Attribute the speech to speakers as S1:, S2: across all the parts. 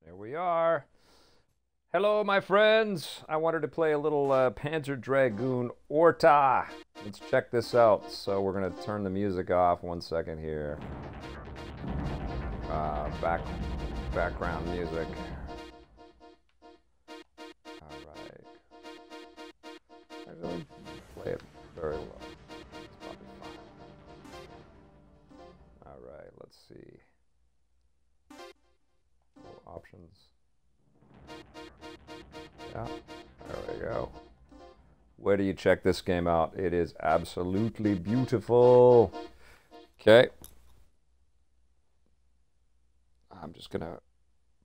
S1: There we are. Hello, my friends. I wanted to play a little Panzer Dragoon Orta. Let's check this out. So we're going to turn the music off 1 second here. Background music. All right. Actually, play it very low. It's probably fine. All right, let's see. Options. Yeah, there we go. Where do you check this game out? It is absolutely beautiful. Okay. I'm just going to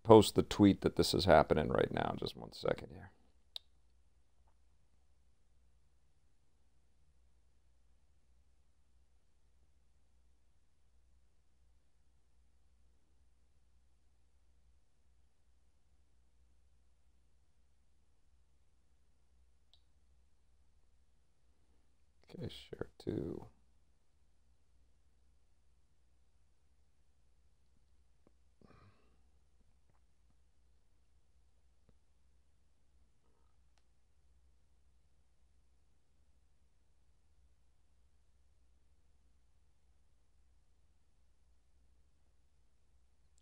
S1: post the tweet that this is happening right now. Just 1 second here. Okay, share to.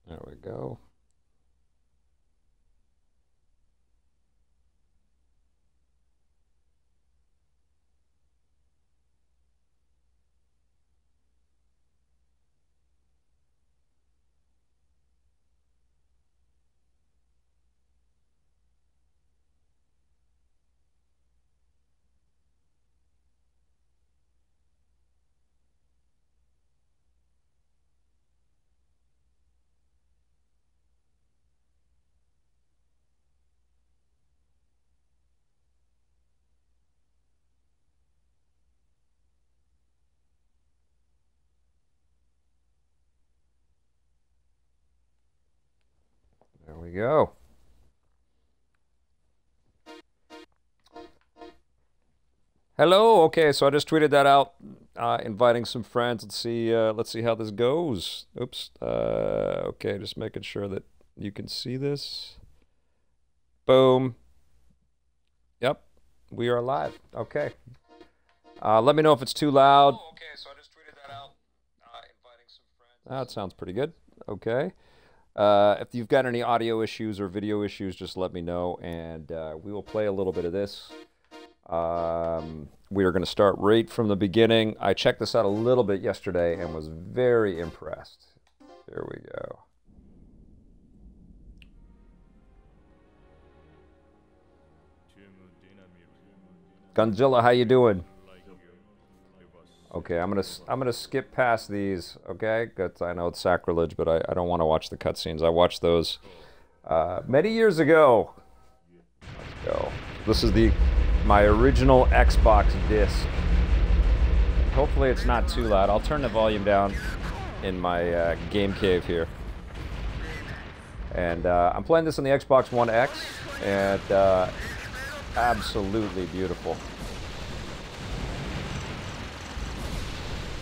S1: There we go. There we go. Hello. Okay, so I just tweeted that out, inviting some friends. Let's see how this goes. Oops. Okay, just making sure that you can see this. Boom. Yep, we are live. Okay. Let me know if it's too loud. Oh, okay, so I just tweeted that out, inviting some friends. That sounds pretty good. Okay. If you've got any audio issues or video issues, just let me know, and we will play a little bit of this. We are going to start right from the beginning. I checked this out a little bit yesterday and was very impressed. Here we go. Godzilla, how you doing? Okay, I'm gonna skip past these. Okay, good. I know it's sacrilege, but I don't want to watch the cutscenes. I watched those many years ago. Let's go. This is my original Xbox disc. Hopefully it's not too loud. I'll turn the volume down in my game cave here. And I'm playing this on the Xbox One X, and absolutely beautiful.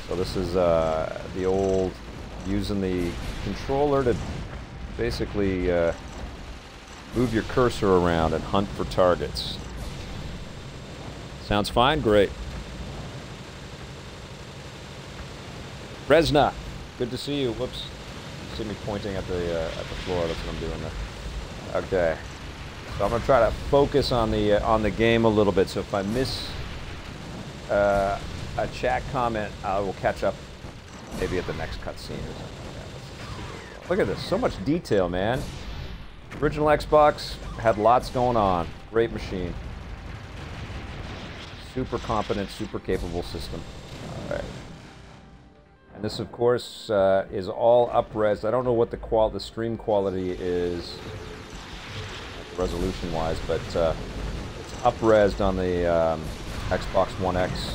S1: So this is the old, using the controller to basically move your cursor around and hunt for targets. Sounds fine? Great. Resna, good to see you. Whoops. You see me pointing at the floor. That's what I'm doing there. Okay. So I'm gonna try to focus on the game a little bit. So if I miss a chat comment, I will catch up maybe at the next cutscene or something. Look at this, so much detail, man. Original Xbox had lots going on. Great machine. Super competent, super capable system. All right. And this, of course, is all up-res. I don't know what the stream quality is, resolution-wise, but it's up-resed on the Xbox One X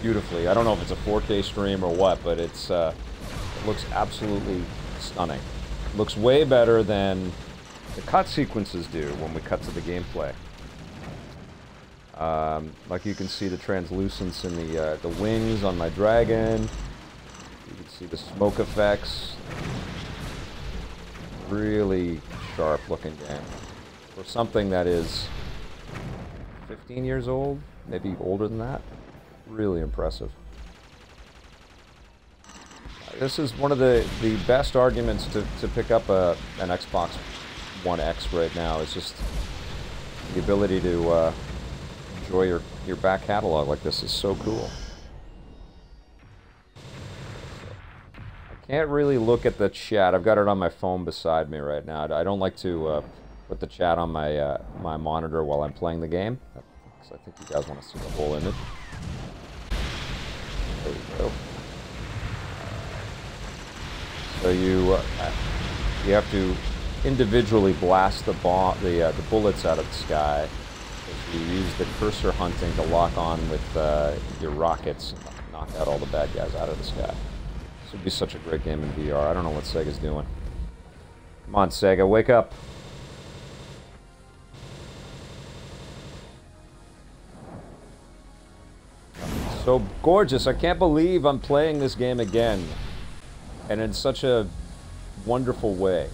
S1: beautifully. I don't know if it's a 4K stream or what, but it looks absolutely stunning. It looks way better than the cut sequences do when we cut to the gameplay. Like you can see the translucence in the wings on my dragon. You can see the smoke effects. really sharp looking game. For something that is 15 years old, maybe older than that, really impressive. This is one of the best arguments to pick up an Xbox One X right now. It's just the ability to enjoy your back catalog like this is so cool. I can't really look at the chat. I've got it on my phone beside me right now. I don't like to put the chat on my my monitor while I'm playing the game, because I think you guys want to see the whole image. There you go. So you have to individually blast the bullets out of the sky. You use the cursor hunting to lock on with your rockets and knock out all the bad guys out of the sky. This would be such a great game in VR. I don't know what Sega's doing. Come on, Sega, wake up. So gorgeous. I can't believe I'm playing this game again. And in such a wonderful way.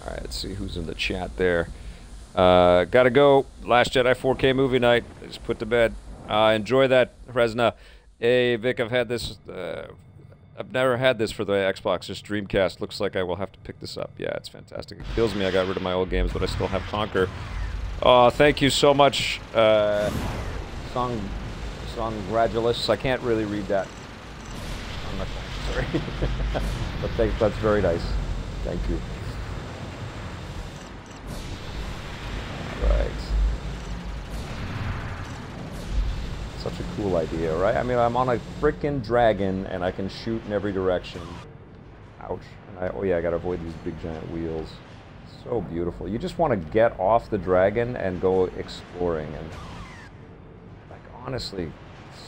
S1: Alright, let's see who's in the chat there. Gotta go. Last Jedi 4K movie night. Just put to bed. Enjoy that, Resna. Hey, Vic, I've had this. I've never had this for the Xbox. Just Dreamcast. Looks like I will have to pick this up. Yeah, it's fantastic. It kills me I got rid of my old games, but I still have Conquer. Oh, thank you so much, Songratulous. I can't really read that. I'm not sorry. But that's very nice. Thank you. Right. Such a cool idea, right? I mean, I'm on a frickin' dragon and I can shoot in every direction. Ouch. And oh yeah, I gotta avoid these big giant wheels. So beautiful. You just want to get off the dragon and go exploring. And like, honestly,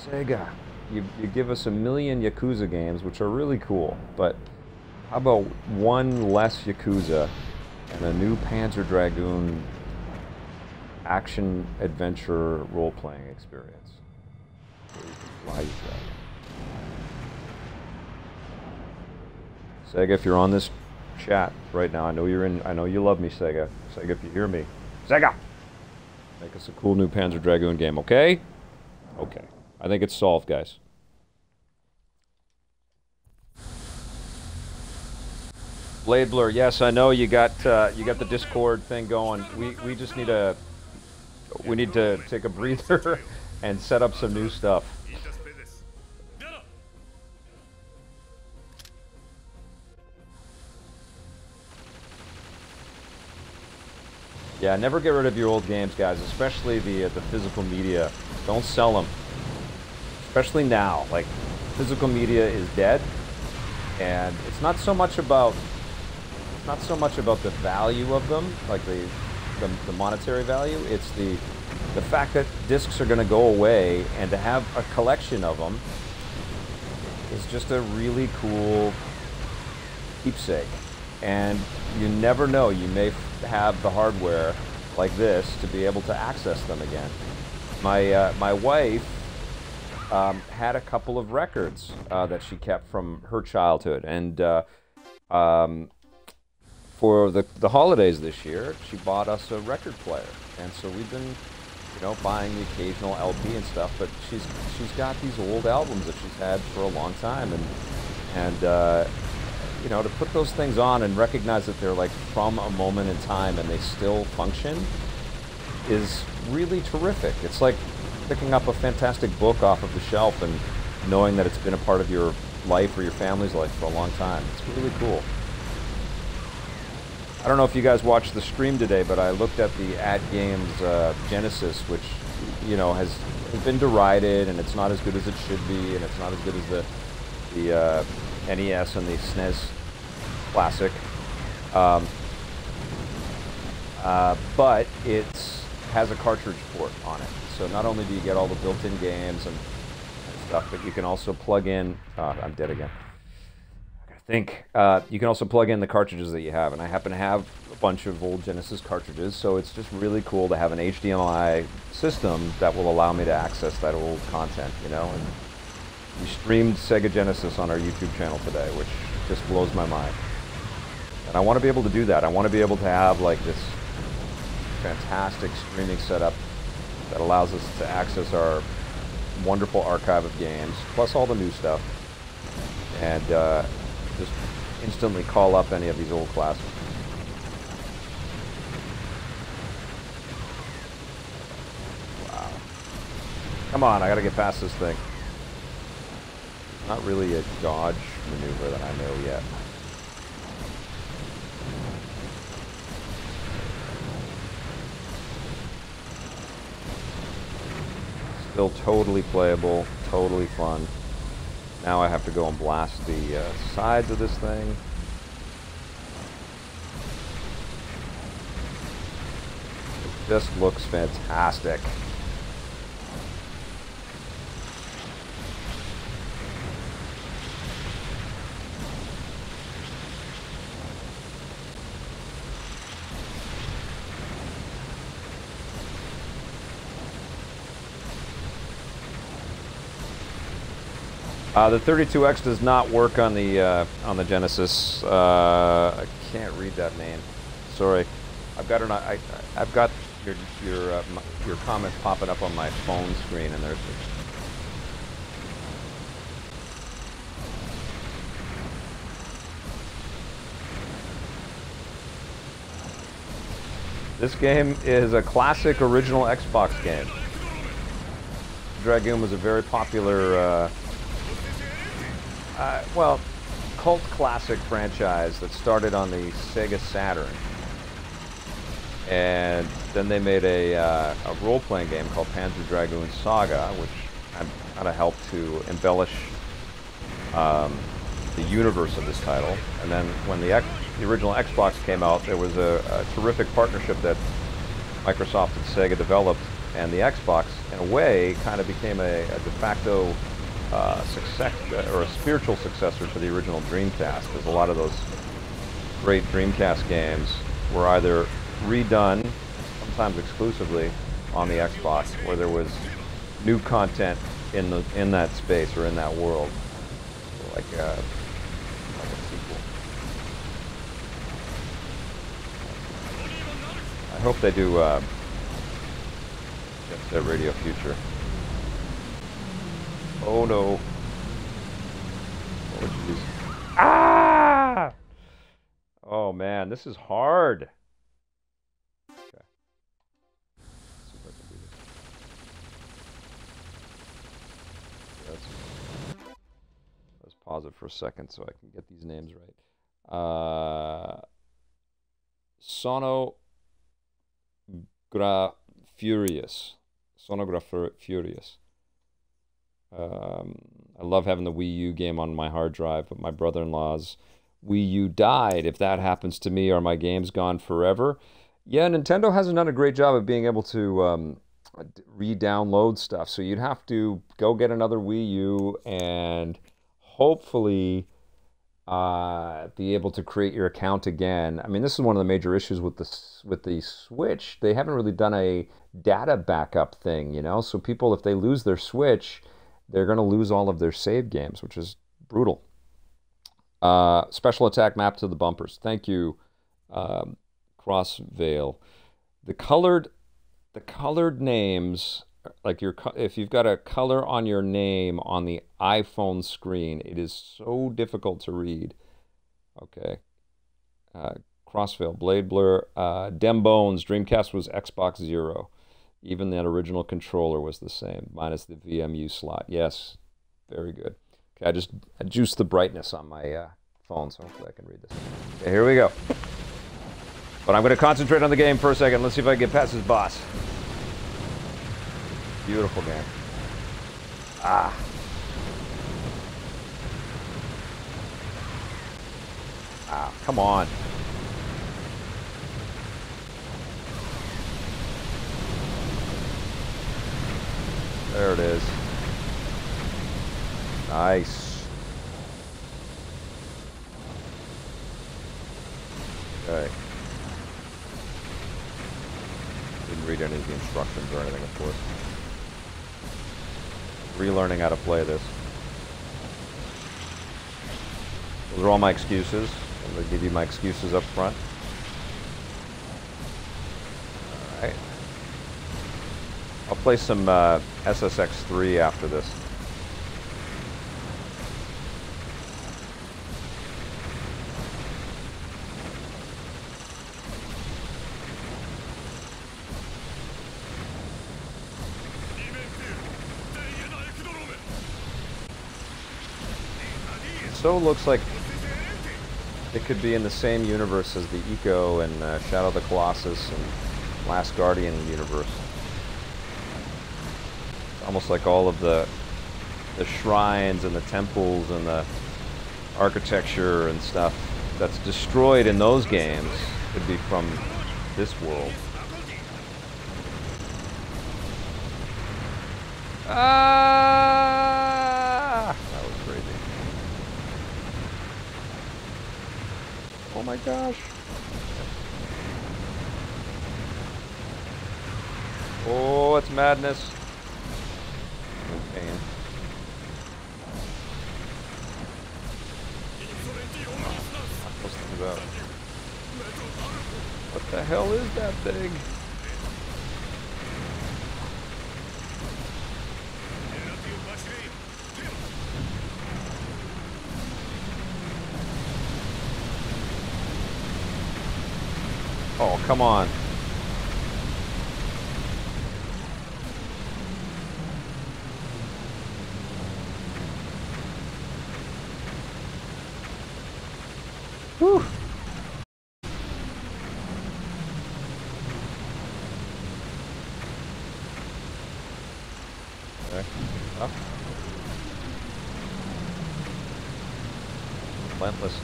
S1: Sega, you give us a million Yakuza games, which are really cool, but how about one less Yakuza and a new Panzer Dragoon action-adventure role-playing experience? Why is that? Sega, if you're on this chat right now, I know you're in. I know you love me, Sega. Sega, if you hear me, Sega, make us a cool new Panzer Dragoon game, okay? Okay. I think it's solved, guys. Blade Blur, yes, I know you got the Discord thing going. We just need to take a breather and set up some new stuff. Yeah, never get rid of your old games, guys, especially the physical media. Don't sell them. Especially now. Like, physical media is dead, and it's not so much about the value of them, like the monetary value. It's the fact that discs are going to go away, and to have a collection of them is just a really cool keepsake. And you never know, you may have the hardware like this to be able to access them again. My wife had a couple of records that she kept from her childhood, and for the holidays this year, she bought us a record player, and so we've been, you know, buying the occasional LP and stuff. But she's got these old albums that she's had for a long time, and you know, to put those things on and recognize that they're like from a moment in time and they still function is really terrific. It's like picking up a fantastic book off of the shelf and knowing that it's been a part of your life or your family's life for a long time. It's really cool. I don't know if you guys watched the stream today, but I looked at the Ad Games Genesis, which, you know, has been derided, and it's not as good as it should be, and it's not as good as the NES and the SNES Classic, but it has a cartridge port on it. So not only do you get all the built-in games and stuff, but you can also plug in. I'm dead again. I think you can also plug in the cartridges that you have, and I happen to have a bunch of old Genesis cartridges, so it's just really cool to have an HDMI system that will allow me to access that old content, you know. And we streamed Sega Genesis on our YouTube channel today, which just blows my mind. And I want to be able to do that. I want to be able to have like this fantastic streaming setup that allows us to access our wonderful archive of games, plus all the new stuff, and just instantly call up any of these old classics. Wow. Come on, I gotta get past this thing. Not really a dodge maneuver that I know yet. Still totally playable, totally fun. Now I have to go and blast the sides of this thing. It just looks fantastic. The 32X does not work on the Genesis. I can't read that name. Sorry, I've got I've got your comments popping up on my phone screen, and there's. This game is a classic original Xbox game. Dragoon was a very popular. Well, cult classic franchise that started on the Sega Saturn. And then they made a role-playing game called Panzer Dragoon Saga, which kind of helped to embellish the universe of this title. And then when the original Xbox came out, there was a terrific partnership that Microsoft and Sega developed, and the Xbox, in a way, kind of became a de facto success, or a spiritual successor to the original Dreamcast, because a lot of those great Dreamcast games were either redone, sometimes exclusively, on the Xbox, where there was new content in that space or in that world, like a sequel. I hope they do get to Radio Future. Oh no. Oh jeez. Ah! Oh man, this is hard. Okay. Let's see if I can do this. Yeah, let's pause it for a second so I can get these names right. Sonograph Furious. I love having the Wii U game on my hard drive, but my brother-in-law's Wii U died. If that happens to me, are my games gone forever? Yeah, Nintendo hasn't done a great job of being able to re-download stuff, so you'd have to go get another Wii U and hopefully be able to create your account again. I mean, this is one of the major issues with the Switch. They haven't really done a data backup thing, you know? So people, if they lose their Switch, they're going to lose all of their save games, which is brutal. Special attack map to the bumpers. Thank you, Crossvale. The colored names, like if you've got a color on your name on the iPhone screen, it is so difficult to read. Okay. Crossvale, Blade Blur, Dem Bones, Dreamcast was Xbox Zero. Even that original controller was the same, minus the VMU slot. Yes, very good. Okay, I just adjust the brightness on my phone, so hopefully I can read this. Okay, here we go. But I'm going to concentrate on the game for a second. Let's see if I can get past this boss. Beautiful game. Ah. Ah, come on. There it is. Nice. Okay. Didn't read any of the instructions or anything, of course. Relearning how to play this. Those are all my excuses. I'm gonna give you my excuses up front. Alright. I'll play some SSX3 after this. So looks like it could be in the same universe as the Eco and Shadow of the Colossus and Last Guardian universe. Almost like all of the shrines and the temples and the architecture and stuff that's destroyed in those games could be from this world. Ah! That was crazy. Oh my gosh. Oh, it's madness. Okay. What the hell is that thing? Oh, come on. Whew. Okay. Up. Relentless.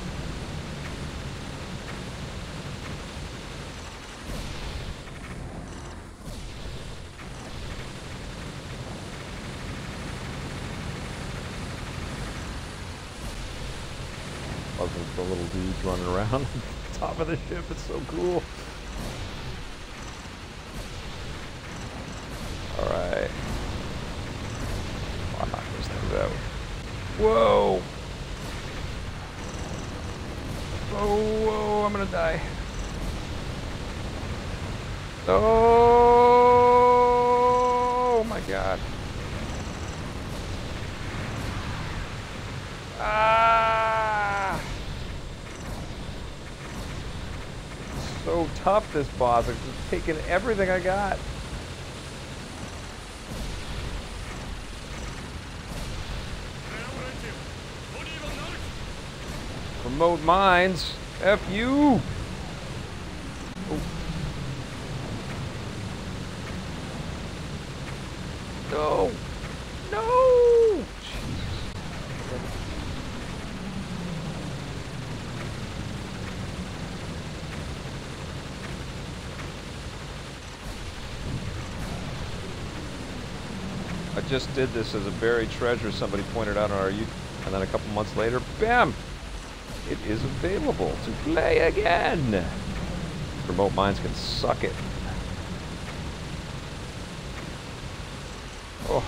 S1: The little dudes running around on top of the ship. It's so cool. Alright. I'll knock those things out. Whoa! Oh, whoa, I'm gonna die. Oh my god. Ah! So tough, this boss. It's just taking everything I got. Remote mines. F you. Oh. No. No. I just did this as a buried treasure somebody pointed out on our YouTube, and then a couple months later, bam! It is available to play again! Remote mines can suck it. Oh.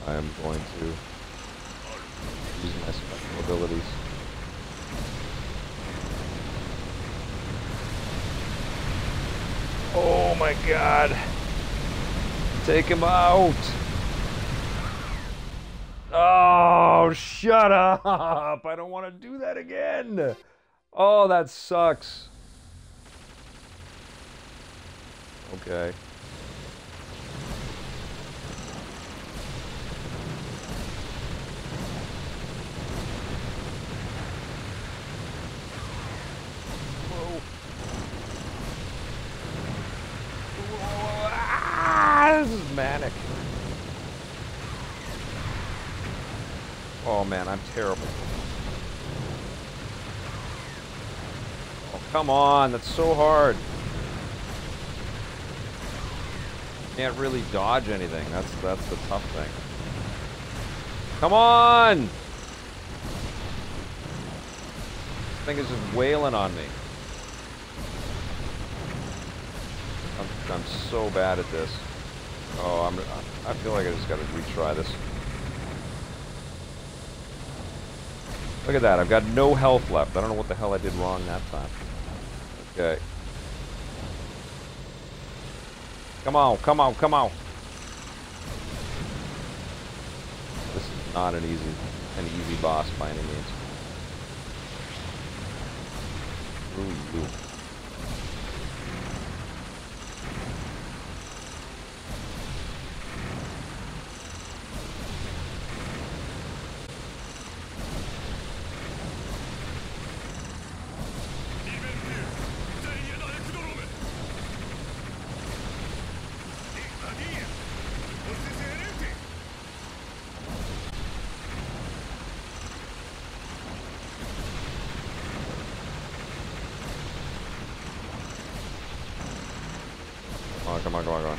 S1: I am going to use my special abilities. Oh my god! Take him out! Oh, shut up! I don't want to do that again! Oh, that sucks. Okay. This is manic. Oh man, I'm terrible. Oh, come on, that's so hard. Can't really dodge anything. That's the tough thing. Come on! This thing is just wailing on me. I'm so bad at this. Oh, I feel like I just gotta retry this. Look at that, I've got no health left. I don't know what the hell I did wrong that time. Okay. Come on, come on, come on. This is not an easy boss by any means. Ooh, ooh. Come on, come on, come on.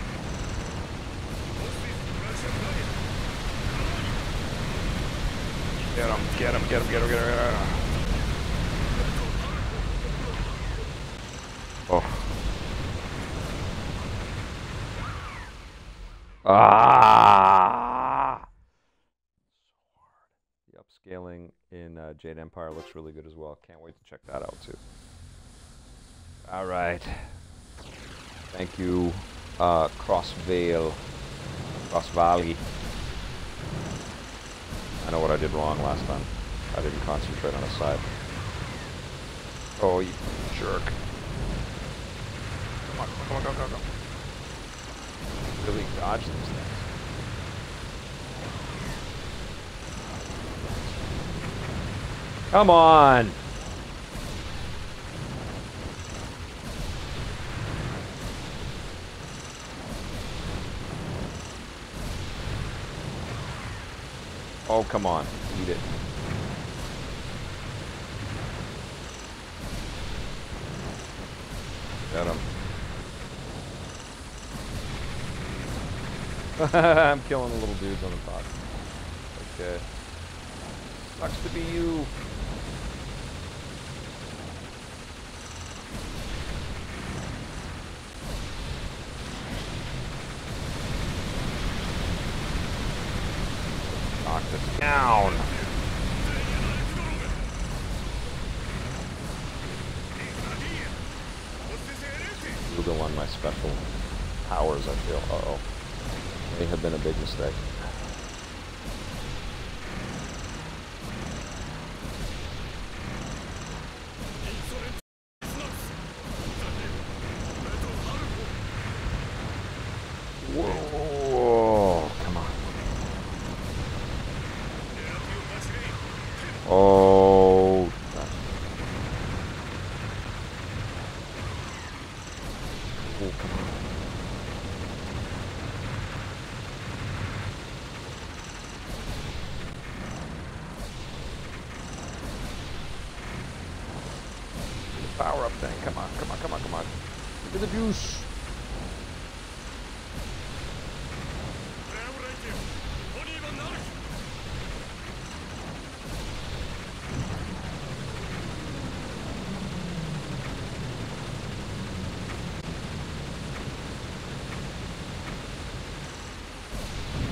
S1: Get him, get him, get him, get him, get him. Oh. Ah! The upscaling in Jade Empire looks really good as well. Can't wait to check that out too. All right. Thank you, Cross Valley. I know what I did wrong last time. I didn't concentrate on a side. Oh, you jerk. Come on, come on, come on, come on, come on. Really dodge these things. Come on! Oh, come on. Eat it. Got him. I'm killing the little dudes on the top. Okay. Sucks to be you. Knock this down. Google on my special powers, I feel. Uh-oh. May have been a big mistake. Whoa, come on. Oh. Oh, come on. Power up thing. Come on, come on, come on, come on. Look at the juice.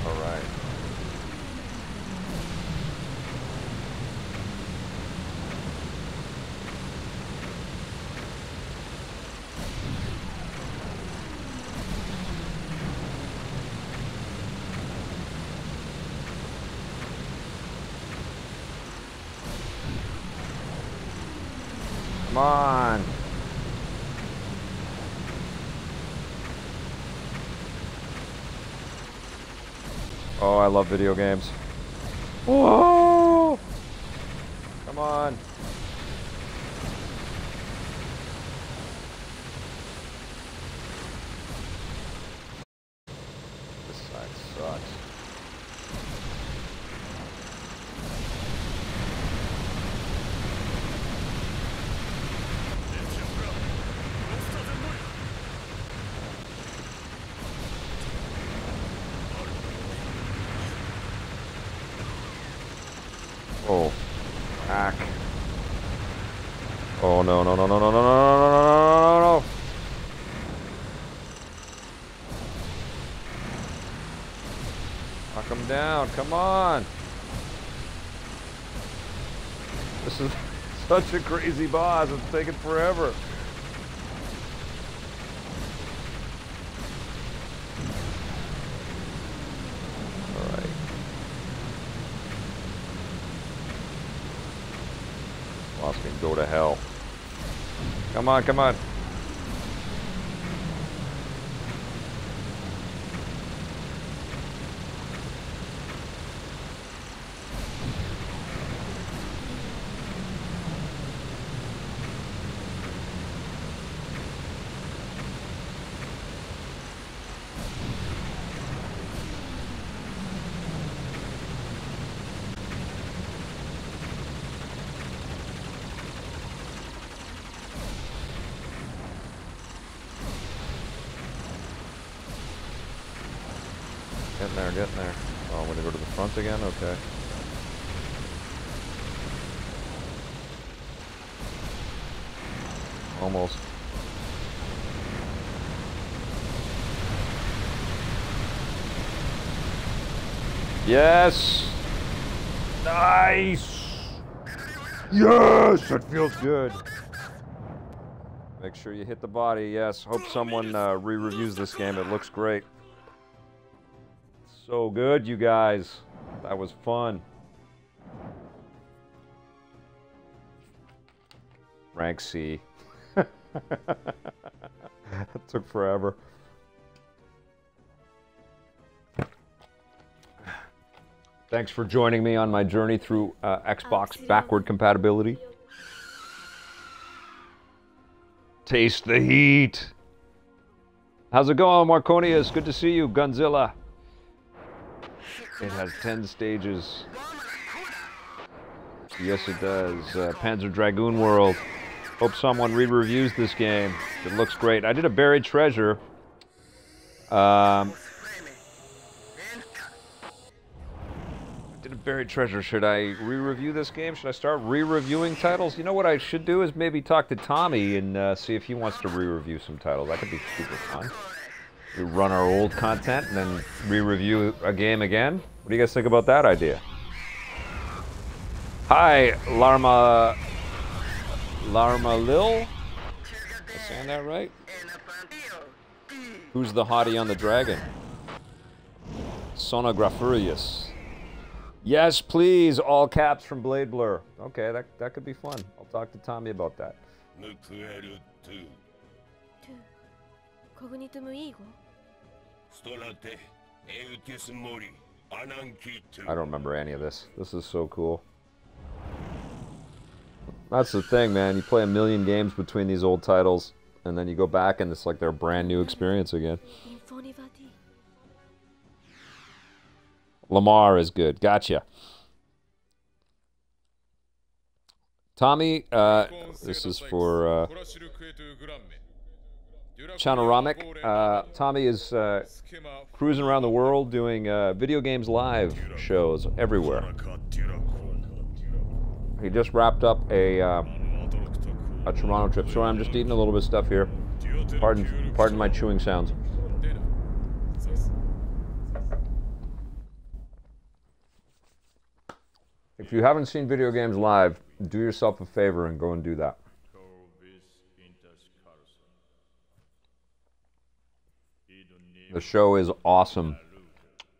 S1: All right. Come on. Oh, I love video games. Whoa! Come on. This side sucks. Oh, hack. Oh no, no, no, no, no, no, no, no, no, no, no, no. Knock him down. Come on. This is such a crazy boss. It's taking forever. All right. Boss can go to hell. Come on, come on. Getting there. Oh, I'm gonna go to the front again? Okay. Almost. Yes! Nice! Yes! That feels good. Make sure you hit the body, yes. Hope someone re-reviews this game. It looks great. So good, you guys. That was fun. Rank C. That took forever. Thanks for joining me on my journey through Xbox backward compatibility. Taste the heat. How's it going, Marconius? Good to see you, Gunzilla. It has 10 stages. Yes, it does. Panzer Dragoon World. Hope someone re-reviews this game. It looks great. I did a buried treasure. Should I re-review this game? Should I start re-reviewing titles? You know what I should do is maybe talk to Tommy and see if he wants to re-review some titles. That could be super fun. We run our old content and then re-review a game again. What do you guys think about that idea? Hi, Larma Lil? Am I saying that right? Who's the hottie on the dragon? Sonographurius. Yes, please, all caps from Blade Blur. Okay, that could be fun. I'll talk to Tommy about that. I don't remember any of this. This is so cool. That's the thing, man. You play a million games between these old titles, and then you go back and it's like their brand new experience again. Lamar is good. Gotcha. Tommy, this is for Chanoramic. Tommy is cruising around the world doing video games live shows everywhere. He just wrapped up a Toronto trip. Sorry, I'm just eating a little bit of stuff here. Pardon my chewing sounds. If you haven't seen video games live, do yourself a favor and go and do that. The show is awesome.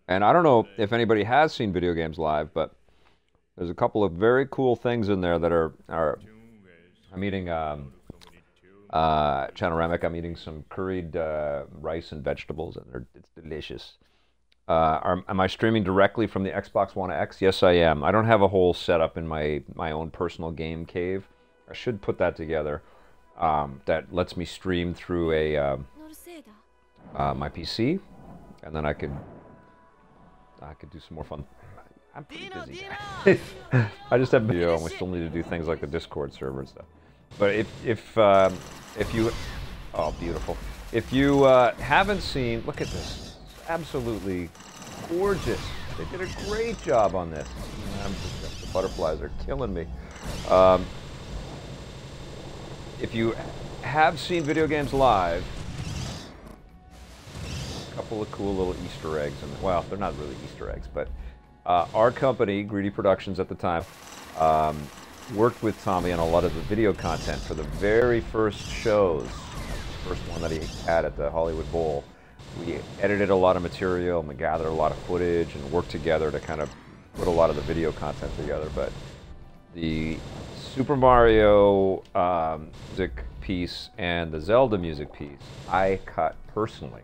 S1: And I don't know if anybody has seen video games live, but there's a couple of very cool things in there that are I'm eating Chanoramic. I'm eating some curried rice and vegetables, and it's delicious. Am I streaming directly from the Xbox One X? Yes, I am. I don't have a whole setup in my own personal game cave. I should put that together. That lets me stream through a my PC, and then I could do some more fun. I'm pretty busy. I just have video, and we still need to do things like the Discord server and stuff. But if you, oh, beautiful. If you haven't seen, look at this. Absolutely gorgeous. They did a great job on this. The butterflies are killing me. If you have seen video games live, a couple of cool little Easter eggs. And well, they're not really Easter eggs, but our company, Greedy Productions at the time, worked with Tommy on a lot of the video content for the very first shows. First one that he had at the Hollywood Bowl. We edited a lot of material and we gathered a lot of footage and worked together to kind of put a lot of the video content together. But the Super Mario music piece and the Zelda music piece I cut personally,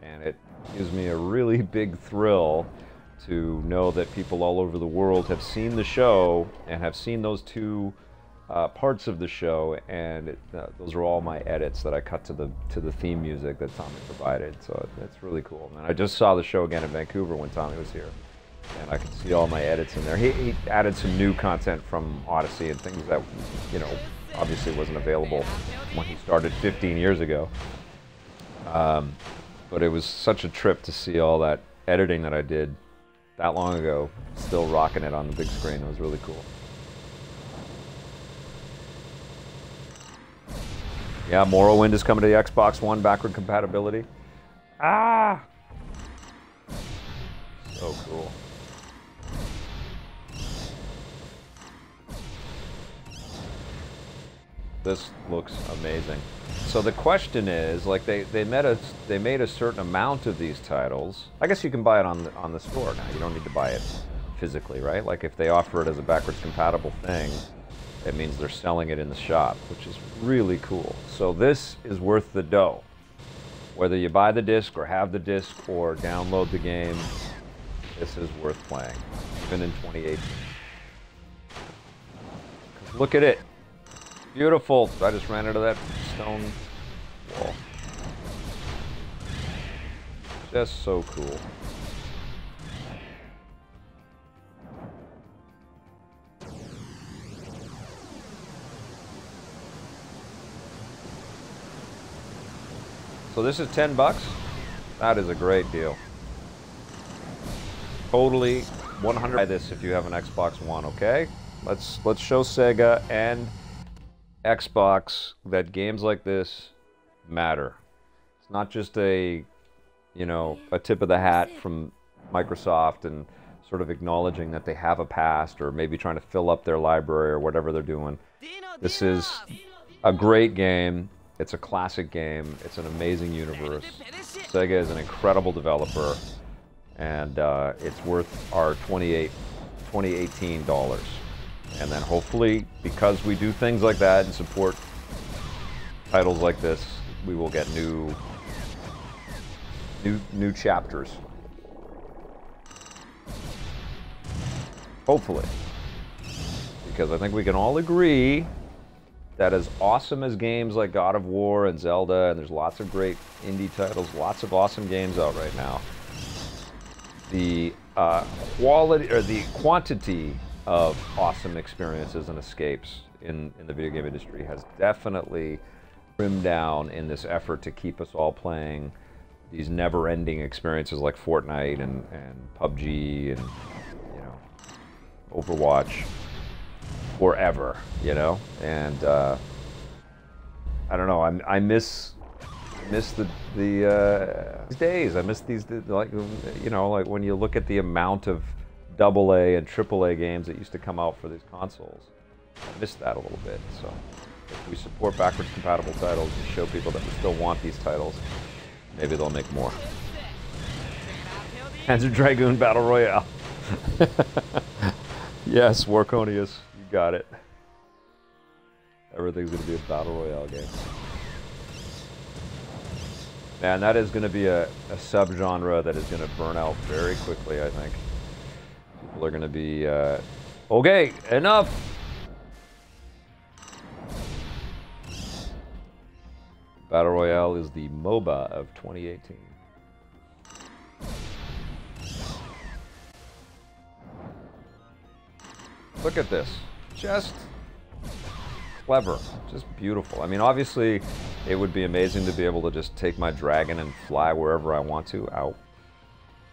S1: and it gives me a really big thrill to know that people all over the world have seen the show and have seen those two parts of the show, and those are all my edits that I cut to the theme music that Tommy provided. So it's really cool. And I just saw the show again in Vancouver when Tommy was here, and I could see all my edits in there. He added some new content from Odyssey and things that, you know, obviously wasn't available when he started 15 years ago. But it was such a trip to see all that editing that I did that long ago, still rocking it on the big screen. It was really cool. Yeah, Morrowind is coming to the Xbox One, backward compatibility. Ah! So cool. This looks amazing. So the question is, like, they made a certain amount of these titles. I guess you can buy it on the store now. You don't need to buy it physically, right? Like, if they offer it as a backwards compatible thing, it means they're selling it in the shop, which is really cool. So this is worth the dough. Whether you buy the disc or have the disc or download the game, this is worth playing, even in 2018. Look at it. Beautiful. I just ran into that stone wall. Just so cool. So this is $10. That is a great deal. Totally 100. Buy this if you have an Xbox One, okay? Let's show Sega and Xbox that games like this matter. It's not just a, you know, a tip of the hat from Microsoft and sort of acknowledging that they have a past or maybe trying to fill up their library or whatever they're doing. This is a great game. It's a classic game. It's an amazing universe. Sega is an incredible developer, and it's worth our $2018. And then hopefully, because we do things like that and support titles like this, we will get new chapters. Hopefully. Because I think we can all agree that as awesome as games like God of War and Zelda, and there's lots of great indie titles, lots of awesome games out right now, the quality or the quantity of awesome experiences and escapes in the video game industry has definitely trimmed down in this effort to keep us all playing these never-ending experiences like Fortnite and PUBG and, you know, Overwatch forever, you know. And I don't know, I miss these days. I miss these, like, you know, like when you look at the amount of AA and AAA games that used to come out for these consoles. I miss that a little bit. So if we support backwards compatible titles and show people that we still want these titles, maybe they'll make more. Panzer Dragoon Battle Royale. Yes, Warconius, you got it. Everything's going to be a Battle Royale game. Man, that is going to be a subgenre that is going to burn out very quickly, I think. People are going to be, okay, enough! Battle Royale is the MOBA of 2018. Look at this. Just clever. Just beautiful. I mean, obviously, it would be amazing to be able to just take my dragon and fly wherever I want to.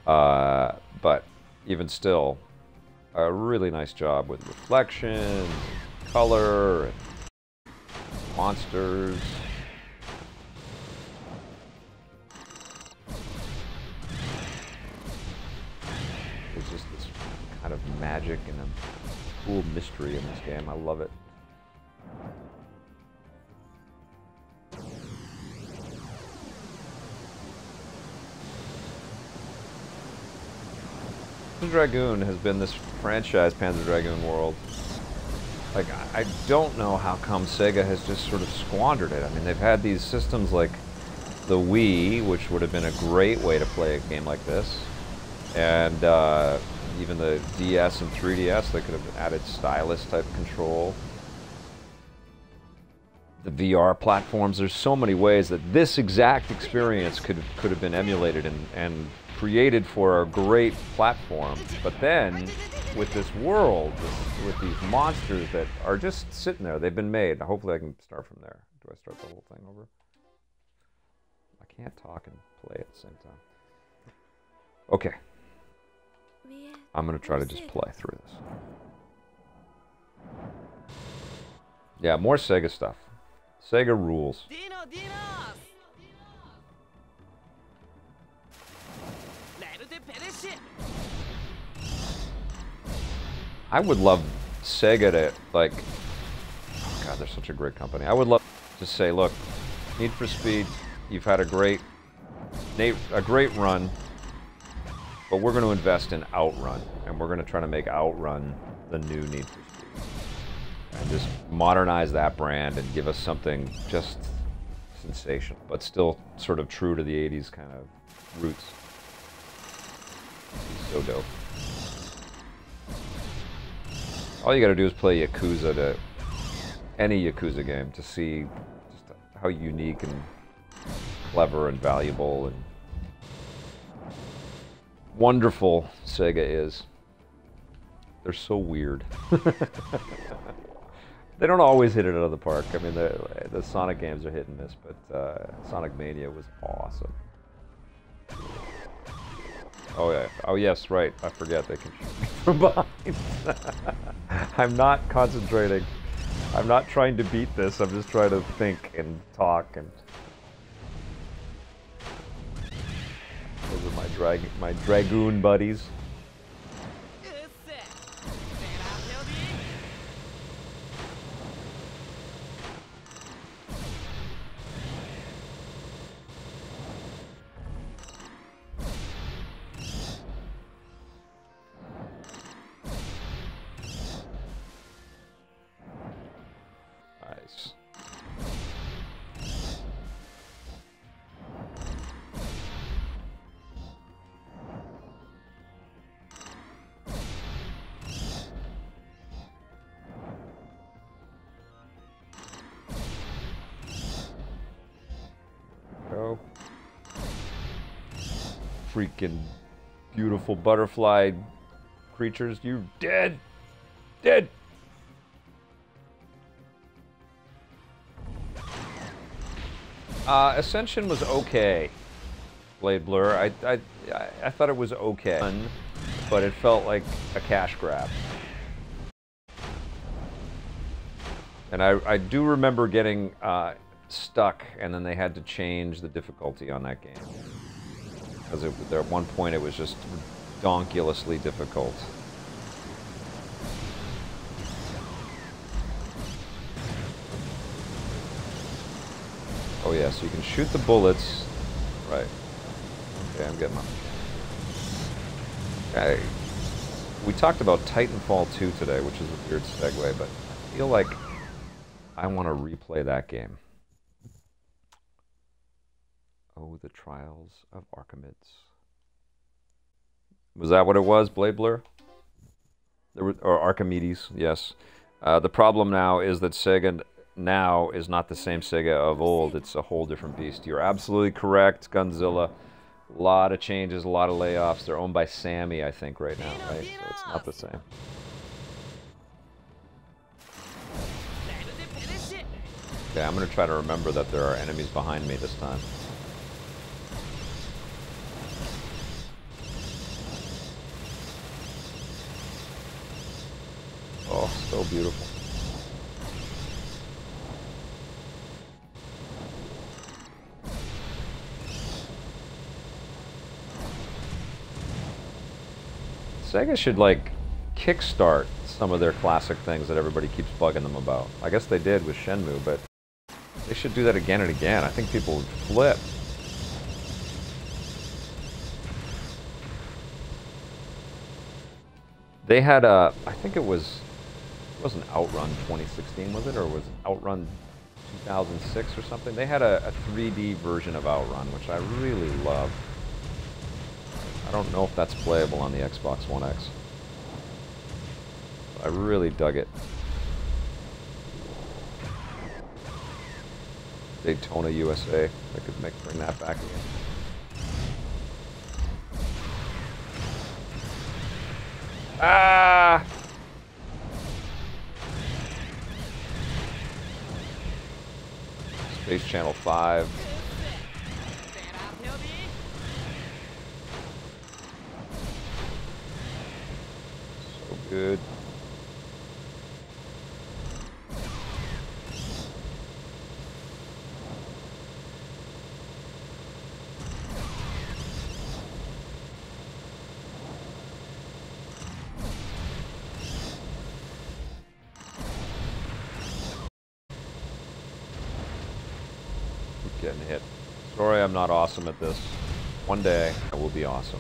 S1: Ow. But even still, a really nice job with reflection, color, and monsters. magic and a cool mystery in this game. I love it. Panzer Dragoon has been this franchise, Panzer Dragoon World. Like, I don't know how come Sega has just sort of squandered it. I mean, they've had these systems like the Wii, which would have been a great way to play a game like this, and even the DS and 3DS, they could have added stylus-type control. The VR platforms, there's so many ways that this exact experience could have been emulated and created for a great platform. But then, with this world, with these monsters that are just sitting there, they've been made. Hopefully I can start from there. Do I start the whole thing over? I can't talk and play at the same time. Okay. I'm going to try to just play through this. Yeah, more Sega stuff. Sega rules. I would love Sega to, like, oh God, they're such a great company. I would love to say, look, Need for Speed, you've had a great run, but we're going to invest in Outrun, and we're going to try to make Outrun the new Need for Speed. And just modernize that brand and give us something just sensational, but still sort of true to the 80s kind of roots. He's so dope. All you gotta do is play Yakuza to any Yakuza game to see just how unique and clever and valuable and wonderful Sega is. They're so weird. They don't always hit it out of the park. I mean, the Sonic games are hit and miss, but Sonic Mania was awesome. Oh yeah. Oh yes, right. I forget they can shoot me from behind. I'm not concentrating. I'm not trying to beat this. I'm just trying to think and talk and. Those are my Dragoon buddies. Nice. Go. Freaking beautiful butterfly creatures. You dead. Dead. Ascension was okay. Blade Blur. I thought it was okay, but it felt like a cash grab. And I do remember getting stuck, and then they had to change the difficulty on that game. Because at one point it was just ridiculously difficult. Oh yeah, so you can shoot the bullets. Right. Okay, I'm getting them. Okay. We talked about Titanfall 2 today, which is a weird segue, but I feel like I want to replay that game. Oh, the Trials of Archimedes. Was that what it was, Blade Blur? Or Archimedes, yes. The problem now is that Sega now is not the same Sega of old. It's a whole different beast. You're absolutely correct, Gunzilla. A lot of changes, a lot of layoffs. They're owned by Sammy, I think, right now, right? So it's not the same. Okay, I'm going to try to remember that there are enemies behind me this time. Oh, so beautiful. Sega should, like, kickstart some of their classic things that everybody keeps bugging them about. I guess they did with Shenmue, but they should do that again and again. I think people would flip. They had a, I think it wasn't Outrun 2016, was it? Or was it Outrun 2006 or something? They had a 3D version of Outrun, which I really love. I don't know if that's playable on the Xbox One X. I really dug it. Daytona, USA. I could bring that back again. Ah! Space Channel 5. So good. Getting hit. Sorry I'm not awesome at this. One day I will be awesome.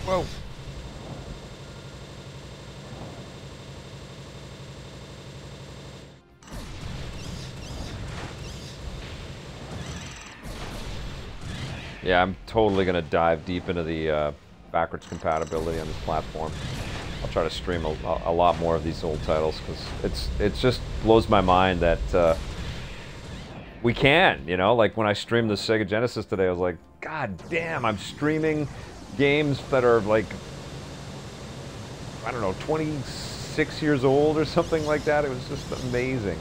S1: Whoa. Yeah, I'm totally gonna dive deep into the backwards compatibility on this platform. I'll try to stream a lot more of these old titles because it just blows my mind that we can, you know, like when I streamed the Sega Genesis today, I was like, God damn, I'm streaming games that are like, I don't know, 26 years old or something like that. It was just amazing.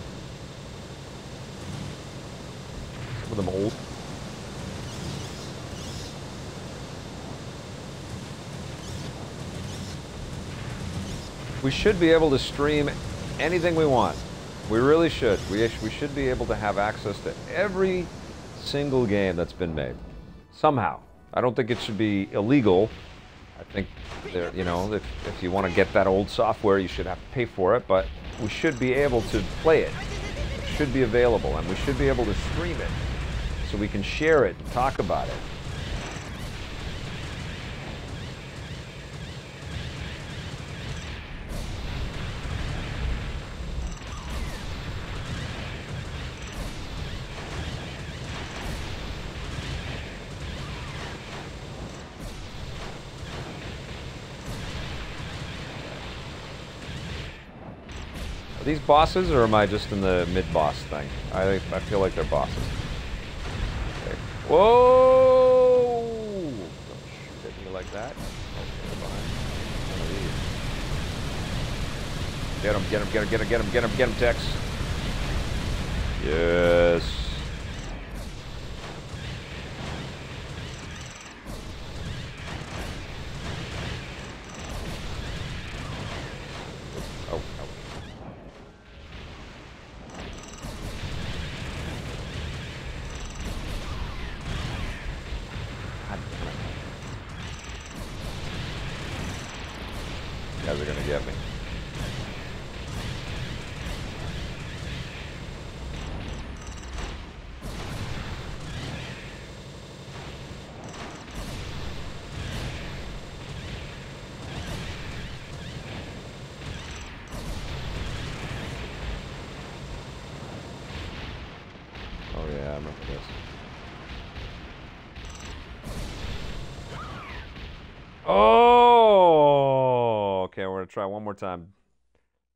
S1: Some of them old. We should be able to stream anything we want. We really should. We should be able to have access to every single game that's been made. Somehow. I don't think it should be illegal. I think, you know, if you want to get that old software, you should have to pay for it, but we should be able to play it. It should be available, and we should be able to stream it so we can share it and talk about it. Are these bosses, or am I just in the mid-boss thing? I feel like they're bosses. Okay. Whoa! Don't shoot at me like that. Okay, one of these. Get him, get him, get him, get him, get him, get him, get him, Tex. Yes. You guys are gonna get me. Oh yeah, I remember this. Oh, okay, we're gonna try one more time.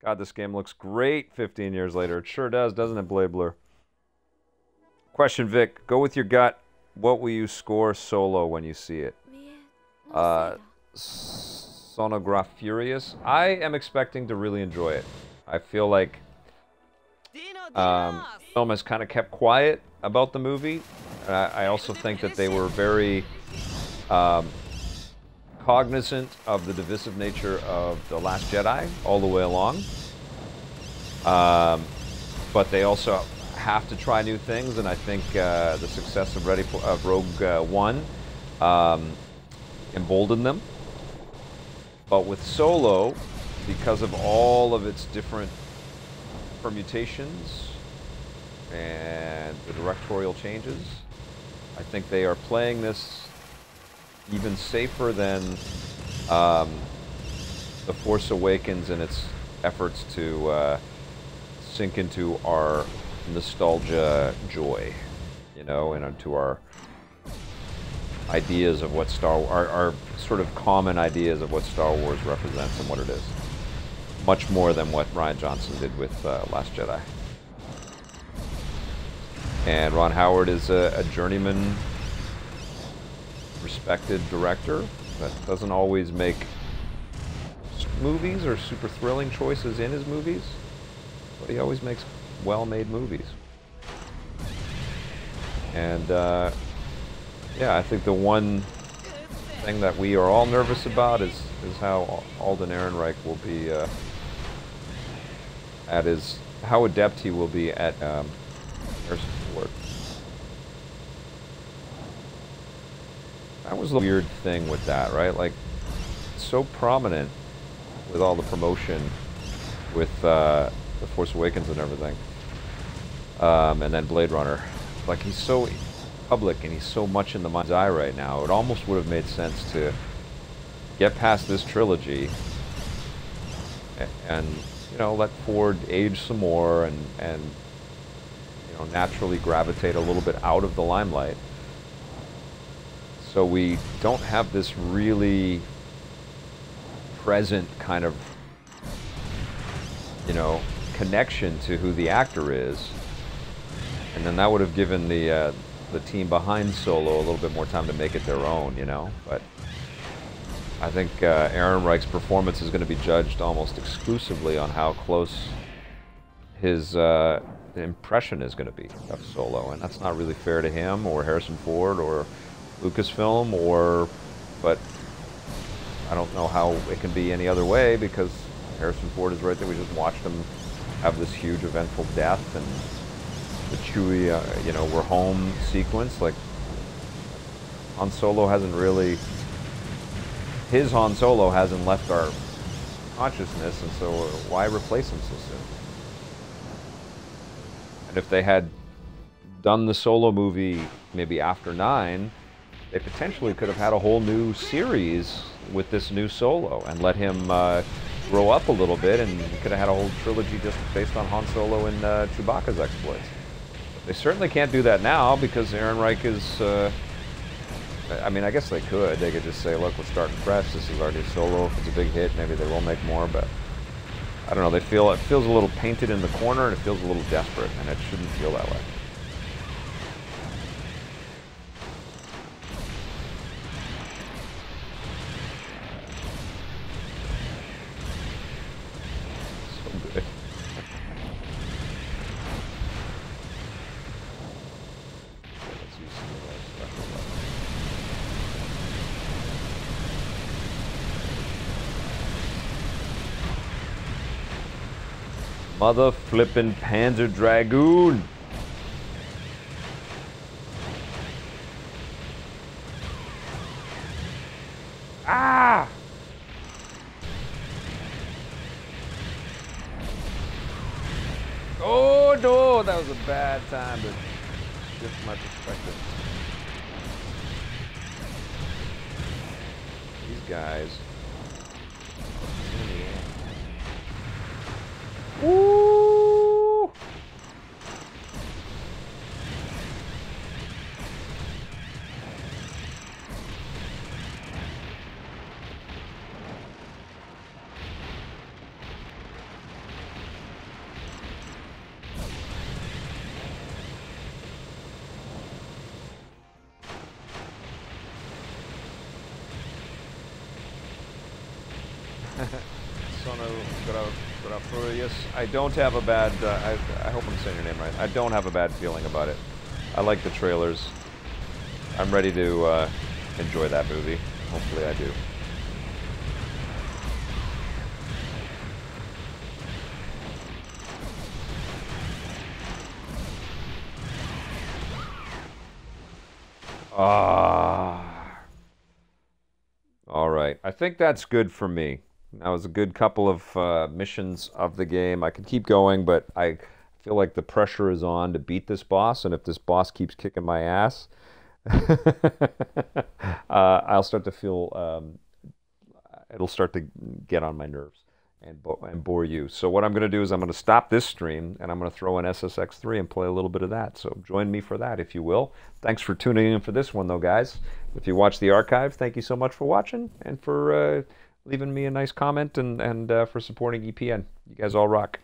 S1: God, this game looks great 15 years later. It sure does, doesn't it, Blade Blur? Question, Vic. Go with your gut. What will you score Solo when you see it? Sonograph Furious. I am expecting to really enjoy it. I feel like film has kind of kept quiet about the movie. I also think that they were very cognizant of the divisive nature of The Last Jedi all the way along. But they also have to try new things, and I think the success of Rogue One emboldened them. But with Solo, because of all of its different permutations and the directorial changes, I think they are playing this even safer than The Force Awakens in its efforts to sink into our nostalgia joy, you know, and into our ideas of what our sort of common ideas of what Star Wars represents and what it is. Much more than what Rian Johnson did with Last Jedi. And Ron Howard is a journeyman, respected director that doesn't always make movies or super thrilling choices in his movies, but he always makes well-made movies. And yeah, I think the one thing that we are all nervous about is how Alden Ehrenreich will be how adept he will be at Harrison Ford. That was a weird thing with that, right? Like, so prominent with all the promotion with The Force Awakens and everything. And then Blade Runner. Like, he's so public and he's so much in the mind's eye right now. It almost would have made sense to get past this trilogy and you know, let Ford age some more and you know, naturally gravitate a little bit out of the limelight. So we don't have this really present kind of, you know, connection to who the actor is. And then that would have given the team behind Solo a little bit more time to make it their own, you know. But I think Ehrenreich's performance is going to be judged almost exclusively on how close his impression is going to be of Solo, and that's not really fair to him or Harrison Ford or Lucasfilm, but I don't know how it can be any other way, because Harrison Ford is right there. We just watched him have this huge eventful death, and the Chewie, you know, we're home sequence. Like, Han Solo hasn't really, his Han Solo hasn't left our consciousness, and so why replace him so soon? And if they had done the Solo movie maybe after 9, they potentially could have had a whole new series with this new Solo and let him grow up a little bit, and you could have had a whole trilogy just based on Han Solo and Chewbacca's exploits. They certainly can't do that now because Ehrenreich is, I mean, I guess they could. They could just say, look, we're starting fresh. This is our new Solo. If it's a big hit, maybe they will make more, but I don't know. It feels a little painted in the corner, and it feels a little desperate, and it shouldn't feel that way. Mother flippin' Panzer Dragoon. Ah! Oh no, that was a bad time to shift my perspective. These guys. Woo! Yes, I don't have a bad, I hope I'm saying your name right. I don't have a bad feeling about it. I like the trailers. I'm ready to enjoy that movie. Hopefully I do. Ah. All right. I think that's good for me. That was a good couple of missions of the game. I could keep going, but I feel like the pressure is on to beat this boss, and if this boss keeps kicking my ass, I'll start to feel it'll start to get on my nerves and bore you. So what I'm going to do is I'm going to stop this stream and I'm going to throw in SSX3 and play a little bit of that. So join me for that if you will. Thanks for tuning in for this one though, guys. If you watch the archive, thank you so much for watching and for leaving me a nice comment and for supporting EPN. You guys all rock.